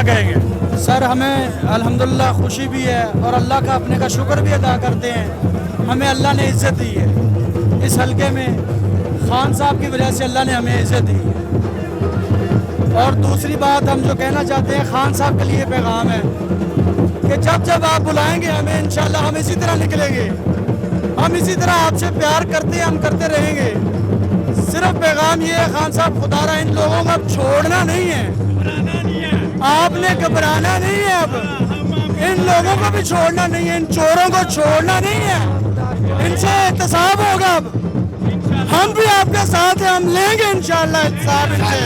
کہیں گے؟ سر ہمیں الحمدللہ خوشی بھی ہے اور اللہ کا اپنے کا شکر بھی ادا کرتے ہیں. ہمیں اللہ نے عزت دی ہے اس حلقے میں، خان صاحب کی وجہ سے اللہ نے ہمیں عزت دی ہے. اور دوسری بات ہم جو کہنا چاہتے ہیں خان صاحب کے لیے پیغام ہے کہ جب جب آپ بلائیں گے ہمیں انشاءاللہ ہم اسی طرح نکلیں گے. ہم اسی طرح آپ سے پیار کرتے ہیں، ہم کرتے رہیں گے. صرف پیغام یہ ہے خان صاحب خدا رہا ان لوگوں کو اب چھوڑنا نہیں ہے، آپ نے گھبرانا نہیں ہے، اب ان لوگوں کو بھی چھوڑنا نہیں ہے، ان چوروں کو چھوڑنا نہیں ہے. ان سے احتساب ہوگا. اب ہم بھی آپ کے ساتھ ہیں، ہم لیں گے انشاءاللہ احتساب ان سے،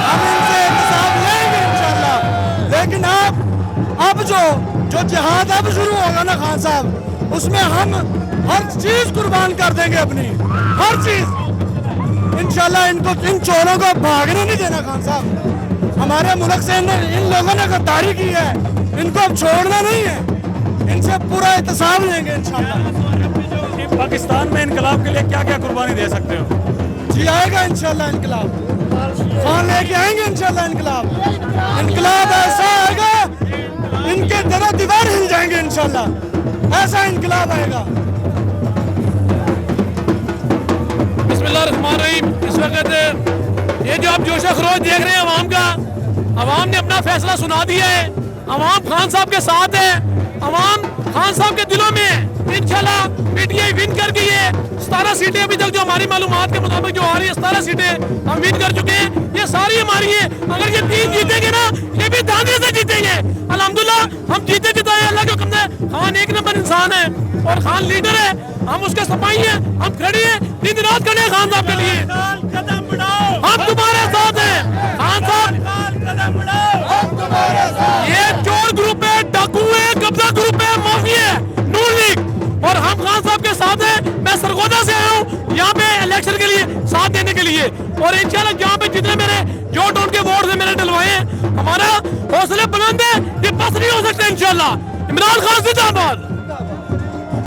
ہم ان سے احتساب لیں گے انشاءاللہ. لیکن اب جو جہاد اب شروع ہوگا نا خان صاحب، اس میں ہم ہر چیز قربان کر دیں گے، اپنی ہر چیز انشاءاللہ. ان چوروں کو بھاگنے نہیں دینا خان صاحب. ہمارے ملک سے ان لوگوں نے غداری کی ہے، ان کو اب چھوڑنا نہیں ہے. ان سے پورا احتساب لیں گے انشاءاللہ. پاکستان میں انقلاب کے لیے کیا کیا قربانی دے سکتے ہو؟ جی آئے گا انشاءاللہ انقلاب، خان لے کے آئیں گے انشاءاللہ انقلاب. انقلاب ایسا آئے گا ان کے در دیوار ہل جائیں گے انشاءاللہ. ایسا انقلاب آئے گا. بسم اللہ الرحمن الرحیم. اس وقت یہ جو آپ جوش و خروش دیکھ رہے ہیں عوام کا، عوام نے اپنا فیصلہ سنا دیا ہے. عوام خان صاحب کے ساتھ ہے، عوام خان صاحب کے دلوں میں ہے. انشاءاللہ پی ٹی آئی ون کر گئی ہے. 17 سیٹیں ابھی تک جو ہماری معلومات کے مطابق جو آ رہی ہے 17 سیٹیں ہم ون کر چکے ہیں. یہ ساری ہماری ہیں. اگر یہ 3 جیتیں گے نا یہ بھی دھاندلی سے جیتیں گے. الحمدللہ ہم جیتے جتائے اللہ کے حکم سے. خان ایک نمبر انسان ہے اور خان لیڈر ہے. ہم اس کے سپاہی ہیں، ہم کھڑے ہیں، دن رات کھڑے ہیں خان صاحب کے لیے. ہم تمہارے ساتھ ہیں خان صاحب. یہ چور گروپ ہے، ڈاکو ہے، قبضہ گروپ ہے، مافی ہے نون لیگ، اور ہم خان صاحب کے ساتھ ہیں. میں سرگودا سے آیا ہوں یہاں پہ الیکشن کے لیے ساتھ دینے کے لیے. اور انشاءاللہ یہاں پہ جتنے میرے جو ٹون کے ووٹ سے میں نے ڈلوائے ہیں، ہمارا حوصلے بلند ہے، یہ بس نہیں ہو سکتا انشاءاللہ. عمران خان زندہ باد.